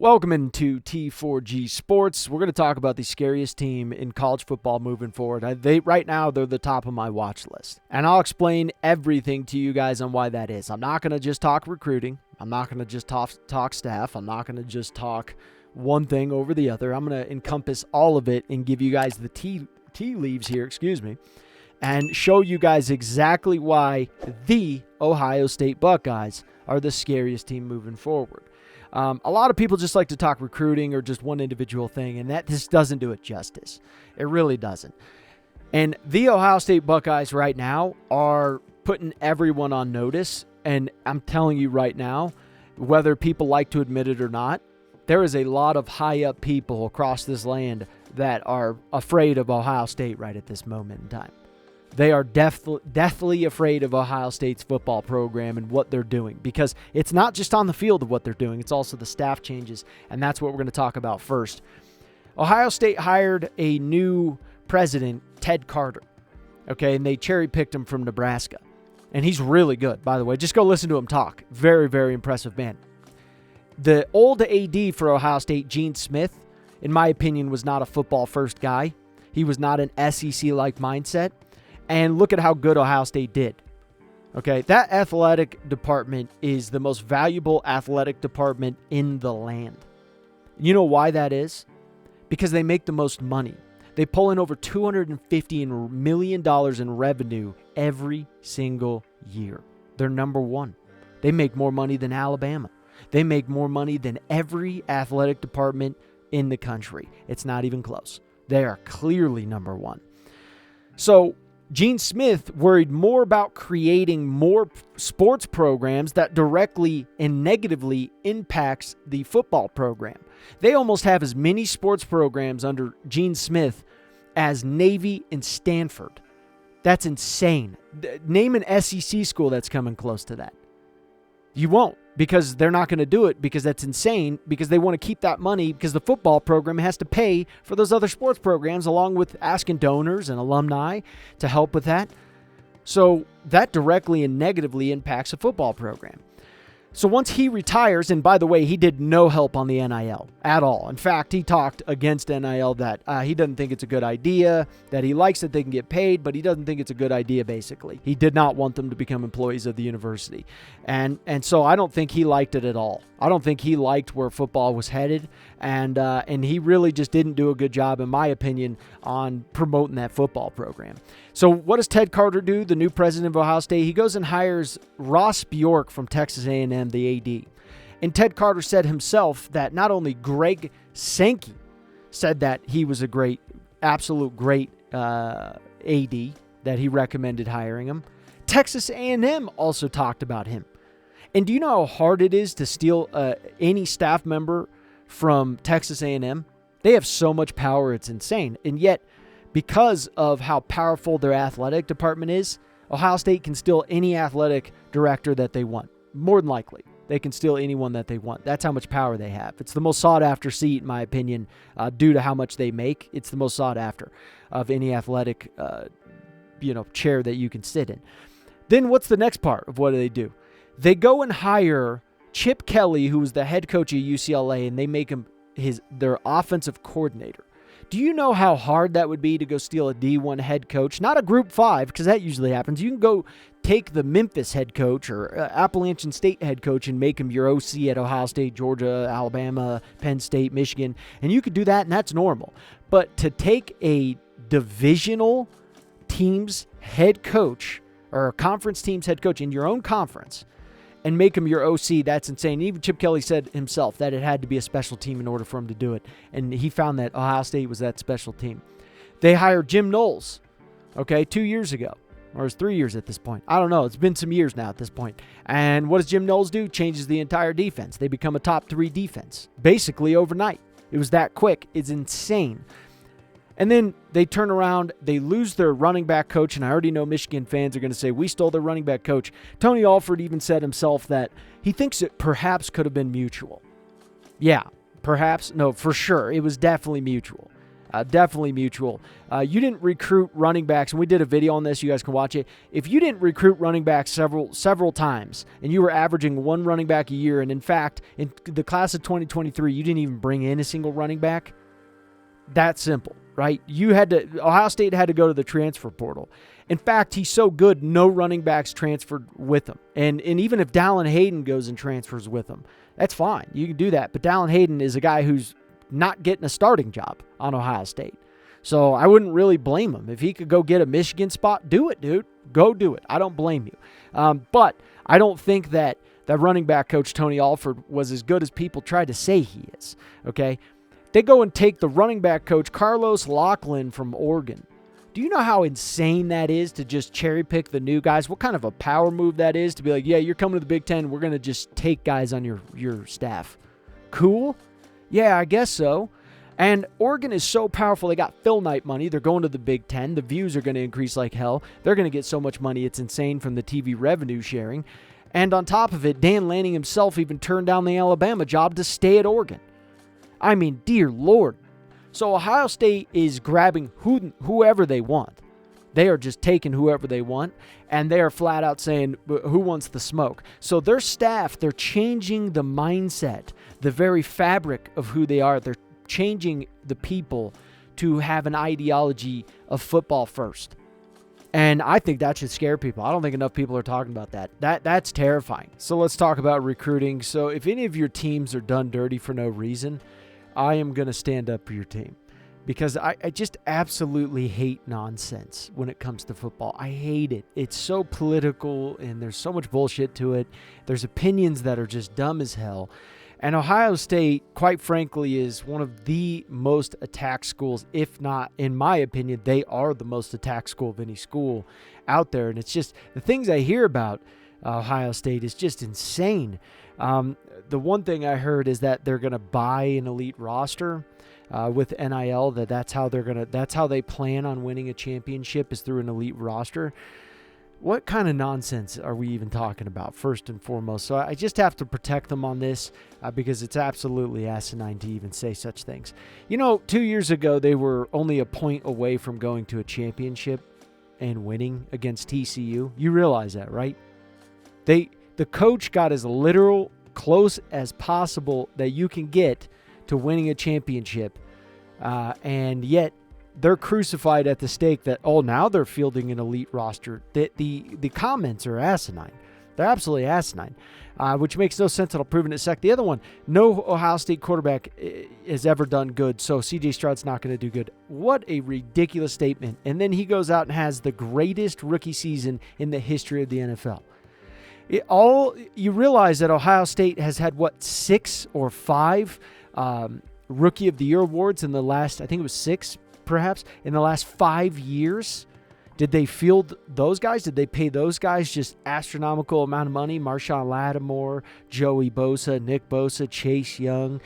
Welcome into T4G Sports. We're going to talk about the scariest team in college football moving forward. Right now, they're the top of my watch list. And I'll explain everything to you guys on why that is. I'm not going to just talk recruiting. I'm not going to just talk staff. I'm not going to just talk one thing over the other. I'm going to encompass all of it and give you guys the tea leaves here, and show you guys exactly why the Ohio State Buckeyes are the scariest team moving forward. A lot of people just like to talk recruiting or just one individual thing, and that just doesn't do it justice. It really doesn't. And the Ohio State Buckeyes right now are putting everyone on notice, and I'm telling you right now, whether people like to admit it or not, there is a lot of high-up people across this land that are afraid of Ohio State right at this moment in time. They are deathly afraid of Ohio State's football program and what they're doing, because it's not just on the field of what they're doing, it's also the staff changes, and that's what we're going to talk about first. Ohio State hired a new president, Ted Carter, okay, and they cherry-picked him from Nebraska, and he's really good, by the way. Just go listen to him talk. Very, very impressive man. The old AD for Ohio State, Gene Smith, in my opinion, was not a football-first guy. He was not an SEC-like mindset. And look at how good Ohio State did. Okay, that athletic department is the most valuable athletic department in the land. You know why that is? Because they make the most money. They pull in over $250 million in revenue every single year. They're number one. They make more money than Alabama. They make more money than every athletic department in the country. It's not even close. They are clearly number one. So Gene Smith worried more about creating more sports programs that directly and negatively impacts the football program. They almost have as many sports programs under Gene Smith as Navy and Stanford. That's insane. Name an SEC school that's coming close to that. You won't, because they're not going to do it, because that's insane, because they want to keep that money, because the football program has to pay for those other sports programs along with asking donors and alumni to help with that. So that directly and negatively impacts a football program. So once he retires, and by the way, he did no help on the NIL at all. In fact, he talked against NIL, that he doesn't think it's a good idea, that he likes that they can get paid, but he doesn't think it's a good idea, basically. He did not want them to become employees of the university. And so I don't think he liked it at all. I don't think he liked where football was headed, and he really just didn't do a good job, in my opinion, on promoting that football program. So what does Ted Carter do, the new president of Ohio State? He goes and hires Ross Bork from Texas A&M, the AD. And Ted Carter said himself that not only Greg Sankey said that he was a great, absolute great AD, that he recommended hiring him, Texas A&M also talked about him. And do you know how hard it is to steal any staff member from Texas A&M? They have so much power, it's insane. And yet, because of how powerful their athletic department is, Ohio State can steal any athletic director that they want. More than likely, they can steal anyone that they want. That's how much power they have. It's the most sought-after seat, in my opinion, due to how much they make. It's the most sought-after of any athletic chair that you can sit in. Then what's the next part of what do? They go and hire Chip Kelly, who was the head coach of UCLA, and they make him their offensive coordinator. Do you know how hard that would be to go steal a D1 head coach? Not a Group 5, because that usually happens. You can go take the Memphis head coach or Appalachian State head coach and make him your OC at Ohio State, Georgia, Alabama, Penn State, Michigan, and you could do that, and that's normal. But to take a divisional team's head coach or a conference team's head coach in your own conference and make him your OC, that's insane. Even Chip Kelly said himself that it had to be a special team in order for him to do it, and he found that Ohio State was that special team. They hired Jim Knowles, 2 years ago, or it's 3 years at this point. I don't know. It's been some years now at this point. And what does Jim Knowles do? Changes the entire defense. They become a top 3 defense, basically overnight. It was that quick. It's insane. And then they turn around, they lose their running back coach, and I already know Michigan fans are going to say, we stole their running back coach. Tony Alford even said himself that he thinks it perhaps could have been mutual. Yeah, perhaps. No, for sure. It was definitely mutual. Definitely mutual. You didn't recruit running backs, and we did a video on this. You guys can watch it. If you didn't recruit running backs several times, and you were averaging one running back a year, and in fact, in the class of 2023, you didn't even bring in a single running back, that's simple, right? Ohio State had to go to the transfer portal. In fact, he's so good, no running backs transferred with him. And even if Dallin Hayden goes and transfers with him, that's fine. You can do that. But Dallin Hayden is a guy who's not getting a starting job on Ohio State. So I wouldn't really blame him. If he could go get a Michigan spot, do it, dude. Go do it. I don't blame you. But I don't think that running back coach, Tony Alford, was as good as people tried to say he is. Okay? They go and take the running back coach, Carlos Lachlan from Oregon. Do you know how insane that is to just cherry pick the new guys? What kind of a power move that is to be like, yeah, you're coming to the Big Ten. We're going to just take guys on your staff. Cool? Yeah, I guess so. And Oregon is so powerful. They got Phil Knight money. They're going to the Big Ten. The views are going to increase like hell. They're going to get so much money. It's insane from the TV revenue sharing. And on top of it, Dan Lanning himself even turned down the Alabama job to stay at Oregon. I mean, dear Lord. So Ohio State is grabbing whoever they want. They are just taking whoever they want, and they are flat out saying, who wants the smoke? So their staff, they're changing the mindset, the very fabric of who they are. They're changing the people to have an ideology of football first. And I think that should scare people. I don't think enough people are talking about that. That's terrifying. So let's talk about recruiting. So if any of your teams are done dirty for no reason, I am going to stand up for your team because I just absolutely hate nonsense when it comes to football. I hate it. It's so political and there's so much bullshit to it. There's opinions that are just dumb as hell. And Ohio State, quite frankly, is one of the most attacked schools, if not, in my opinion, they are the most attacked school of any school out there. And it's just the things I hear about Ohio State is just insane. The one thing I heard is that they're going to buy an elite roster with NIL. That's how they plan on winning a championship is through an elite roster. What kind of nonsense are we even talking about, first and foremost? So I just have to protect them on this because it's absolutely asinine to even say such things. 2 years ago, they were only a point away from going to a championship and winning against TCU. You realize that, right? The coach got as literal close as possible that you can get to winning a championship, and yet they're crucified at the stake that, now they're fielding an elite roster. The comments are asinine. They're absolutely asinine, which makes no sense. I'll prove in a sec. The other one, no Ohio State quarterback has ever done good, so C.J. Stroud's not going to do good. What a ridiculous statement. And then he goes out and has the greatest rookie season in the history of the NFL. You realize that Ohio State has had, 6 or 5 Rookie of the Year awards in the last, I think it was 6, perhaps, in the last 5 years. Did they field those guys? Did they pay those guys just astronomical amount of money? Marshawn Lattimore, Joey Bosa, Nick Bosa, Chase Young.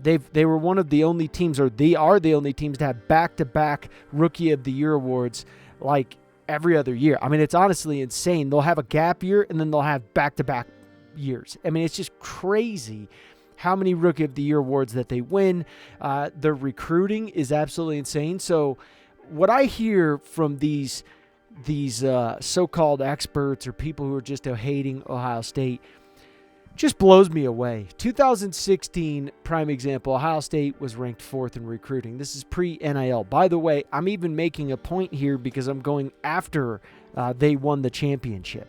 They were one of the only teams, or they are the only teams to have back-to-back Rookie of the Year awards like every other year. I mean, it's honestly insane. They'll have a gap year, and then they'll have back-to-back years. I mean, it's just crazy how many Rookie of the Year awards that they win. Their recruiting is absolutely insane. So what I hear from these so-called experts or people who are just hating Ohio State just blows me away. 2016, prime example, Ohio State was ranked 4th in recruiting. This is pre-NIL. By the way, I'm even making a point here because I'm going after they won the championship.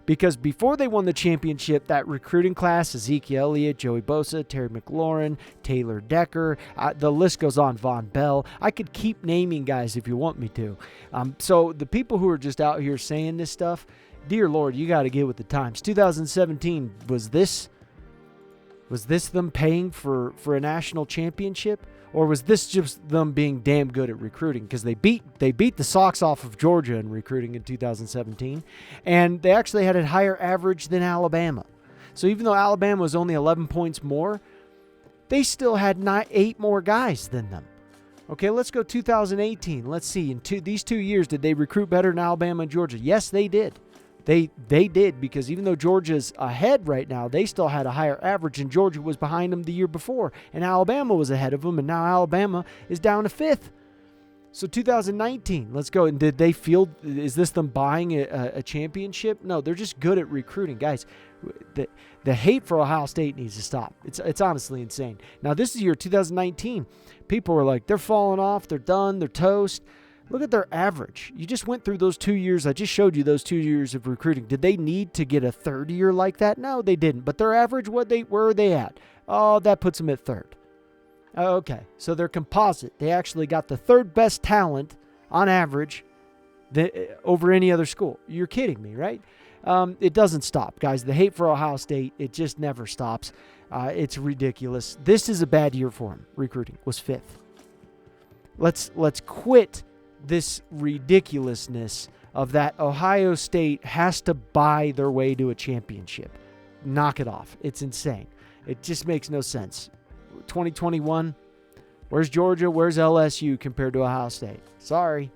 Because before they won the championship, that recruiting class, Ezekiel Elliott, Joey Bosa, Terry McLaurin, Taylor Decker, the list goes on, Von Bell. I could keep naming guys if you want me to. So the people who are just out here saying this stuff, dear Lord, you got to get with the times. 2017, was this them paying for a national championship? Or was this just them being damn good at recruiting? Because they beat the socks off of Georgia in recruiting in 2017, and they actually had a higher average than Alabama. So even though Alabama was only 11 points more, they still had 8 more guys than them. Okay, let's go 2018. Let's see. In these 2 years, did they recruit better than Alabama and Georgia? Yes, they did. They did, because even though Georgia's ahead right now, they still had a higher average, and Georgia was behind them the year before, and Alabama was ahead of them, and now Alabama is down to 5th. So 2019, let's go. And did they feel, is this them buying a championship? No, they're just good at recruiting. Guys, the hate for Ohio State needs to stop. It's honestly insane. Now, this is year 2019. People were like, they're falling off, they're done, they're toast. Look at their average. You just went through those 2 years. I just showed you those 2 years of recruiting. Did they need to get a third year like that? No, they didn't. But their average, where are they at? Oh, that puts them at third. Okay, so they're composite. They actually got the third best talent on average over any other school. You're kidding me, right? It doesn't stop, guys. The hate for Ohio State, it just never stops. It's ridiculous. This is a bad year for him. Recruiting was 5th. Let's quit this ridiculousness of that Ohio State has to buy their way to a championship. Knock it off. It's insane. It just makes no sense. 2021, where's Georgia? Where's LSU compared to Ohio State? Sorry.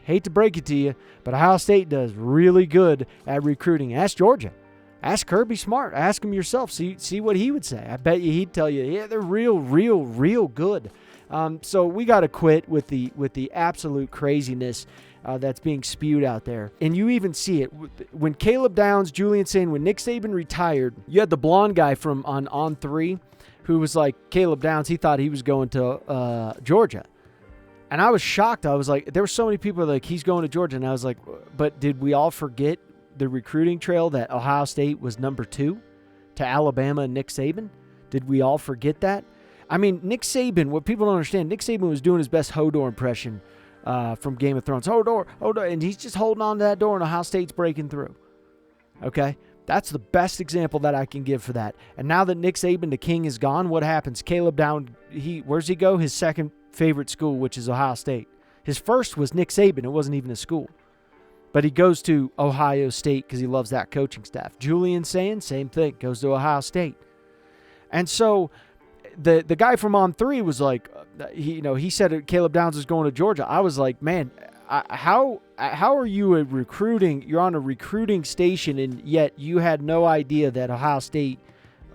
Hate to break it to you, but Ohio State does really good at recruiting. Ask Georgia. Ask Kirby Smart. Ask him yourself. See what he would say. I bet you he'd tell you, yeah, they're real good. So we got to quit with the absolute craziness that's being spewed out there. And you even see it when Caleb Downs, Julian Sayin, when Nick Saban retired, you had the blonde guy from on 3 who was like, Caleb Downs, he thought he was going to Georgia. And I was shocked. I was like, there were so many people like, he's going to Georgia. And I was like, but did we all forget the recruiting trail that Ohio State was number 2 to Alabama and Nick Saban? Did we all forget that? I mean, Nick Saban, what people don't understand, Nick Saban was doing his best Hodor impression from Game of Thrones. Hodor, and he's just holding on to that door, and Ohio State's breaking through. Okay? That's the best example that I can give for that. And now that Nick Saban, the king, is gone, what happens? Caleb Downs, where's he go? His second favorite school, which is Ohio State. His first was Nick Saban. It wasn't even a school. But he goes to Ohio State because he loves that coaching staff. Julian Sayin, same thing, goes to Ohio State. And so the guy from On 3 was like, he said Caleb Downs is going to Georgia. I was like, man, how are you you're on a recruiting station, and yet you had no idea that Ohio State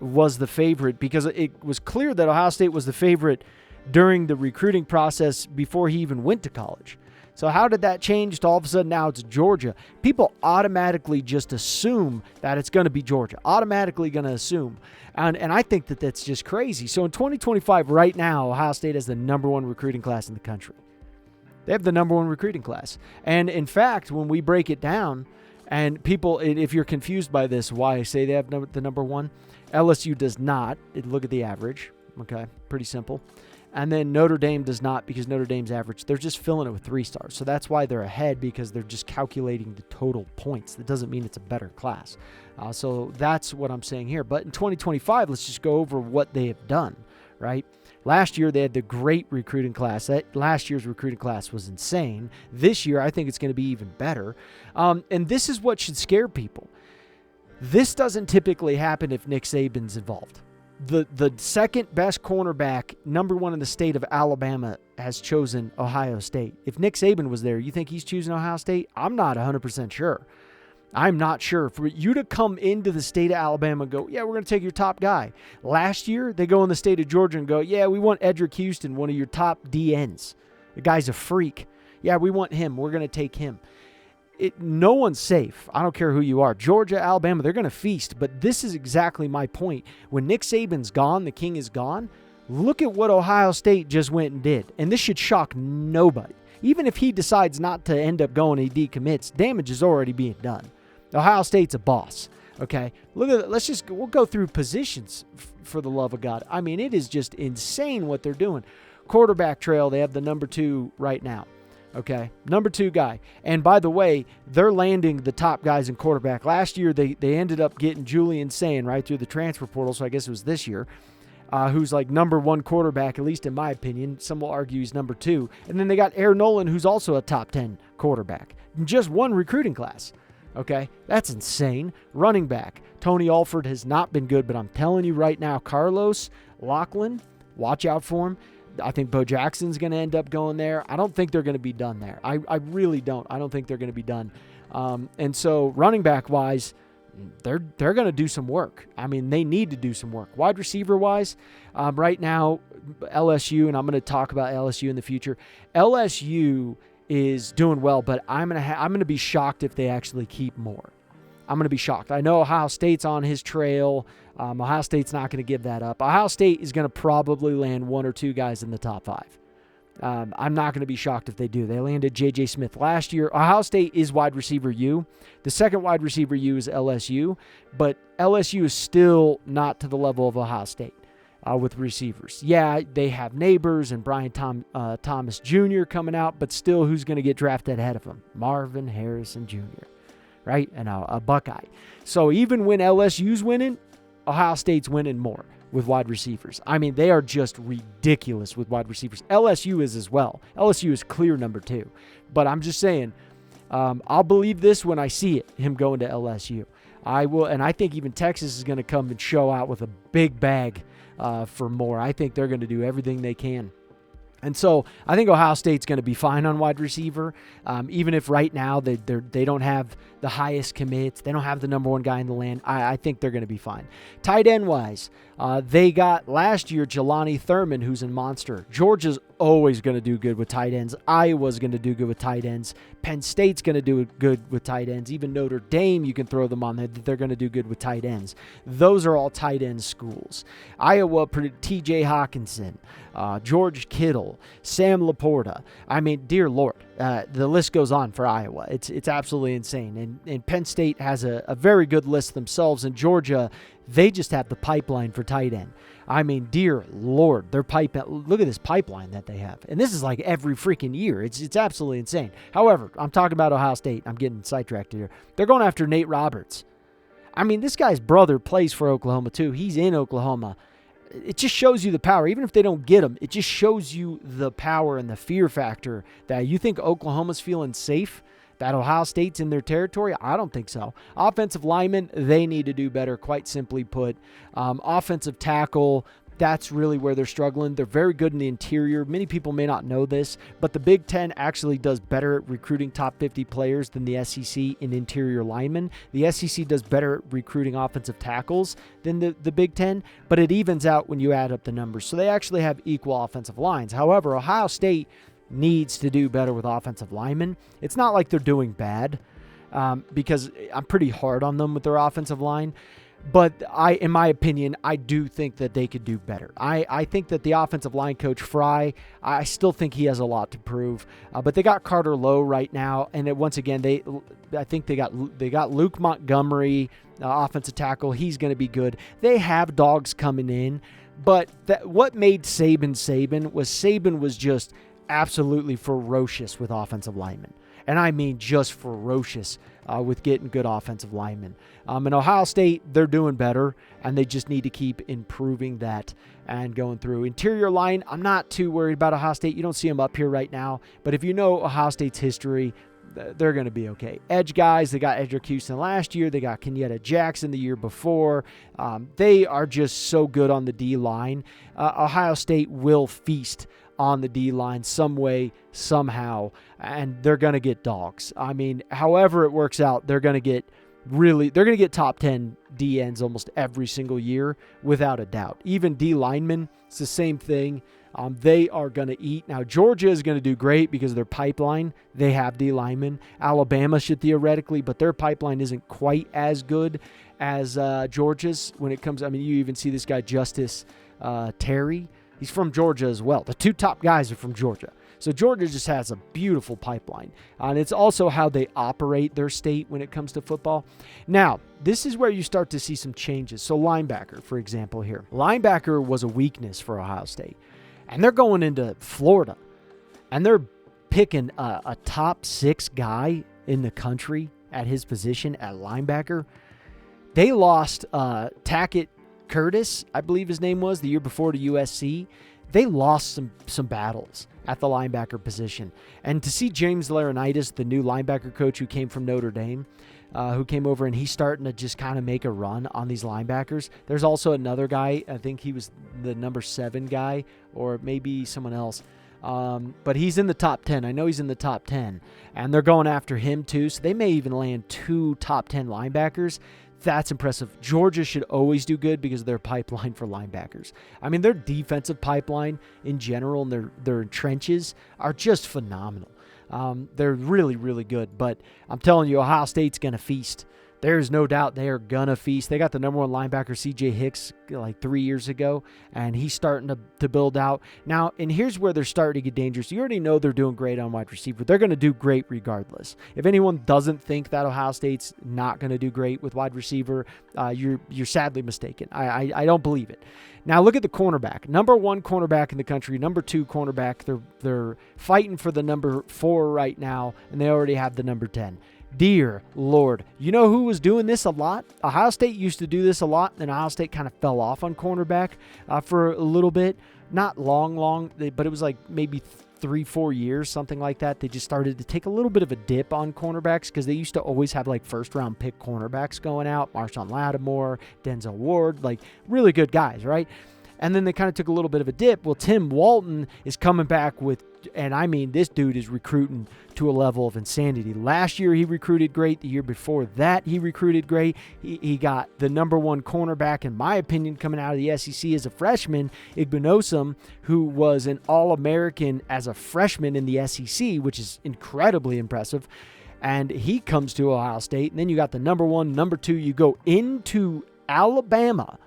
was the favorite, because it was clear that Ohio State was the favorite during the recruiting process before he even went to college. So how did that change to all of a sudden now it's Georgia? People automatically just assume that it's going to be Georgia. Automatically going to assume. And I think that that's just crazy. So in 2025, right now, Ohio State has the number 1 recruiting class in the country. They have the number 1 recruiting class. And in fact, when we break it down, and people, if you're confused by this, why I say they have the number 1, LSU does not. Look at the average. Okay, pretty simple. And then Notre Dame does not, because Notre Dame's average, they're just filling it with 3 stars. So that's why they're ahead, because they're just calculating the total points. That doesn't mean it's a better class. So that's what I'm saying here. But in 2025, let's just go over what they have done, right? Last year, they had the great recruiting class. Last year's recruiting class was insane. This year, I think it's going to be even better. And this is what should scare people. This doesn't typically happen if Nick Saban's involved. The second best cornerback, number 1 in the state of Alabama, has chosen Ohio State. If Nick Saban was there, you think he's choosing Ohio State? I'm not 100% sure. I'm not sure. For you to come into the state of Alabama and go, yeah, we're going to take your top guy. Last year, they go in the state of Georgia and go, yeah, we want Edric Houston, one of your top DNs. The guy's a freak. Yeah, we want him. We're going to take him. No one's safe. I don't care who you are. Georgia, Alabama, they're going to feast. But this is exactly my point. When Nick Saban's gone, the king is gone, look at what Ohio State just went and did. And this should shock nobody. Even if he decides not to end up going, he decommits, damage is already being done. Ohio State's a boss. Okay? Look at we'll go through positions for the love of God. I mean, it is just insane what they're doing. Quarterback trail, they have the number 2 right now. Okay, number 2 guy. And by the way, they're landing the top guys in quarterback. Last year, they ended up getting Julian Sayin right through the transfer portal, so I guess it was this year, who's like number 1 quarterback, at least in my opinion. Some will argue he's number 2. And then they got Aaron Nolan, who's also a top 10 quarterback. Just 1 recruiting class. Okay, that's insane. Running back. Tony Alford has not been good, but I'm telling you right now, Carlos Lachlan, watch out for him. I think Bo Jackson's going to end up going there. I don't think they're going to be done there. I really don't. I don't think they're going to be done. And so running back wise, they're going to do some work. I mean, they need to do some work. Wide receiver wise, right now, LSU, and I'm going to talk about LSU in the future. LSU is doing well, but I'm going to be shocked if they actually keep more. I'm going to be shocked. I know Ohio State's on his trail. Ohio State's not going to give that up. Ohio State is going to probably land one or two guys in the top 5. I'm not going to be shocked if they do. They landed J.J. Smith last year. Ohio State is wide receiver U. The second wide receiver U is LSU, but LSU is still not to the level of Ohio State with receivers. Yeah, they have Neighbors and Brian Thomas Jr. coming out, but still, who's going to get drafted ahead of him? Marvin Harrison Jr., right? And a Buckeye. So even when LSU's winning, Ohio State's winning more with wide receivers. I mean, they are just ridiculous with wide receivers. LSU is as well. LSU is clear number 2. But I'm just saying, I'll believe this when I see it, him going to LSU. I will, and I think even Texas is going to come and show out with a big bag for more. I think they're going to do everything they can. And so I think Ohio State's going to be fine on wide receiver, even if right now they don't have the highest commits. They don't have the number 1 guy in the land. I think they're going to be fine. Tight end wise, they got last year Jelani Thurman, who's a monster. Georgia's always going to do good with tight ends. Iowa's going to do good with tight ends. Penn State's going to do good with tight ends. Even Notre Dame, you can throw them on there. They're going to do good with tight ends. Those are all tight end schools. Iowa, T.J. Hawkinson, George Kittle, Sam Laporta. I mean, dear Lord, the list goes on for Iowa. It's absolutely insane. And Penn State has a very good list themselves. And Georgia, they just have the pipeline for tight end. I mean, dear Lord, look at this pipeline that they have. And this is like every freaking year. It's absolutely insane. However, I'm talking about Ohio State. I'm getting sidetracked here. They're going after Nate Roberts. I mean, this guy's brother plays for Oklahoma too. He's in Oklahoma. It just shows you the power. Even if they don't get him, it just shows you the power and the fear factor that you think Oklahoma's feeling safe, that Ohio State's in their territory. I don't think so. Offensive linemen, they need to do better, quite simply put. Offensive tackle, that's really where they're struggling. They're very good in the interior. Many people may not know this, but the Big Ten actually does better at recruiting top 50 players than the SEC in interior linemen. The SEC does better at recruiting offensive tackles than the Big Ten, but it evens out when you add up the numbers. So they actually have equal offensive lines. However, Ohio State needs to do better with offensive linemen. It's not like they're doing bad, because I'm pretty hard on them with their offensive line. But in my opinion, I do think that they could do better. I think that the offensive line coach, Fry, I still think he has a lot to prove. But they got Carter Lowe right now, and once again, I think they got Luke Montgomery, offensive tackle. He's going to be good. They have dogs coming in, but what made Sabin was just absolutely ferocious with offensive linemen. And I mean just ferocious with getting good offensive linemen. In Ohio State, they're doing better, and they just need to keep improving that and going through. Interior line, I'm not too worried about Ohio State. You don't see them up here right now. But if you know Ohio State's history, they're going to be okay. Edge guys, they got Edric Houston last year. They got Kenyatta Jackson the year before. They are just so good on the D-line. Ohio State will feast on the D-line some way, somehow, and they're going to get dogs. I mean, however it works out, they're going to get top 10 D ends almost every single year, without a doubt. Even D linemen, it's the same thing. They are going to eat. Now, Georgia is going to do great because of their pipeline. They have D linemen. Alabama should theoretically, but their pipeline isn't quite as good as Georgia's when it comes. I mean, you even see this guy, Justice Terry. He's from Georgia as well. The two top guys are from Georgia. So Georgia just has a beautiful pipeline. And it's also how they operate their state when it comes to football. Now, this is where you start to see some changes. So linebacker, for example, here. Linebacker was a weakness for Ohio State. And they're going into Florida. And they're picking a top 6 guy in the country at his position at linebacker. They lost Tackett Curtis, I believe his name was, the year before to USC. They lost some battles at the linebacker position. And to see James Laurinaitis, the new linebacker coach who came from Notre Dame, who came over, and he's starting to just kind of make a run on these linebackers. There's also another guy, I think he was the number 7 guy, or maybe someone else. But he's in the top 10. I know he's in the top 10. And they're going after him too. So they may even land 2 top 10 linebackers. That's impressive. Georgia should always do good because of their pipeline for linebackers. I mean, their defensive pipeline in general and their trenches are just phenomenal. They're really, really good. But I'm telling you, Ohio State's going to feast. There's no doubt they are going to feast. They got the number 1 linebacker, C.J. Hicks, like 3 years ago, and he's starting to build out. Now, and here's where they're starting to get dangerous. You already know they're doing great on wide receiver. They're going to do great regardless. If anyone doesn't think that Ohio State's not going to do great with wide receiver, you're sadly mistaken. I don't believe it. Now, look at the cornerback. Number 1 cornerback in the country, number 2 cornerback. They're fighting for the number 4 right now, and they already have the number 10. Dear Lord, you know who was doing this a lot? Ohio State used to do this a lot, and Ohio State kind of fell off on cornerback for a little bit. Not long, but it was like maybe 3-4 years, something like that. They just started to take a little bit of a dip on cornerbacks because they used to always have like first-round pick cornerbacks going out. Marshawn Lattimore, Denzel Ward, like really good guys, right? And then they kind of took a little bit of a dip. Well, Tim Walton is coming back with, and I mean, this dude is recruiting to a level of insanity. Last year, he recruited great. The year before that, he recruited great. He got the number 1 cornerback, in my opinion, coming out of the SEC as a freshman, Igbenogsom, who was an All-American as a freshman in the SEC, which is incredibly impressive. And he comes to Ohio State. And then you got the number 1, number 2. You go into Alabama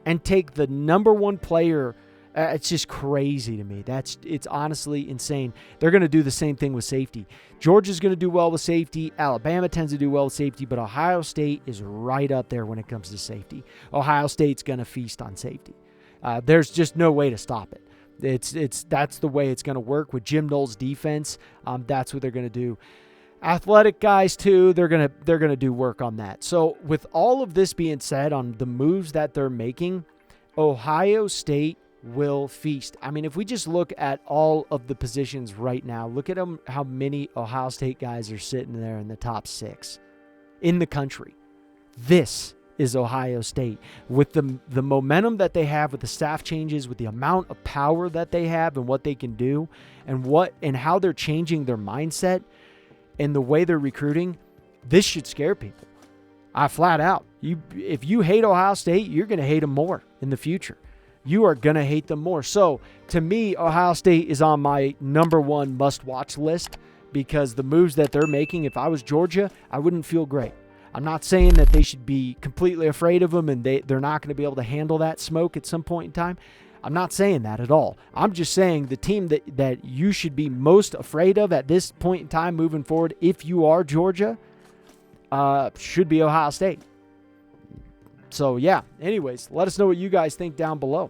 and take the number 1 player. It's just crazy to me. It's honestly insane. They're going to do the same thing with safety. Georgia's going to do well with safety. Alabama tends to do well with safety, but Ohio State is right up there when it comes to safety. Ohio State's going to feast on safety. There's just no way to stop it. That's the way it's going to work with Jim Knowles' defense. That's what they're going to do. Athletic guys too, they're gonna do work on that. So with all of this being said on the moves that they're making, Ohio State will feast. I mean, if we just look at all of the positions right now, look at them, how many Ohio State guys are sitting there in the top 6 in the country. This is Ohio State. With the momentum that they have, with the staff changes, with the amount of power that they have and what they can do, and how they're changing their mindset, and the way they're recruiting, this should scare people. Flat out. If you hate Ohio State, you're going to hate them more in the future. You are going to hate them more. So, to me, Ohio State is on my number 1 must-watch list because the moves that they're making, if I was Georgia, I wouldn't feel great. I'm not saying that they should be completely afraid of them and they're not going to be able to handle that smoke at some point in time. I'm not saying that at all. I'm just saying the team that you should be most afraid of at this point in time moving forward, if you are Georgia, should be Ohio State. So, yeah. Anyways, let us know what you guys think down below.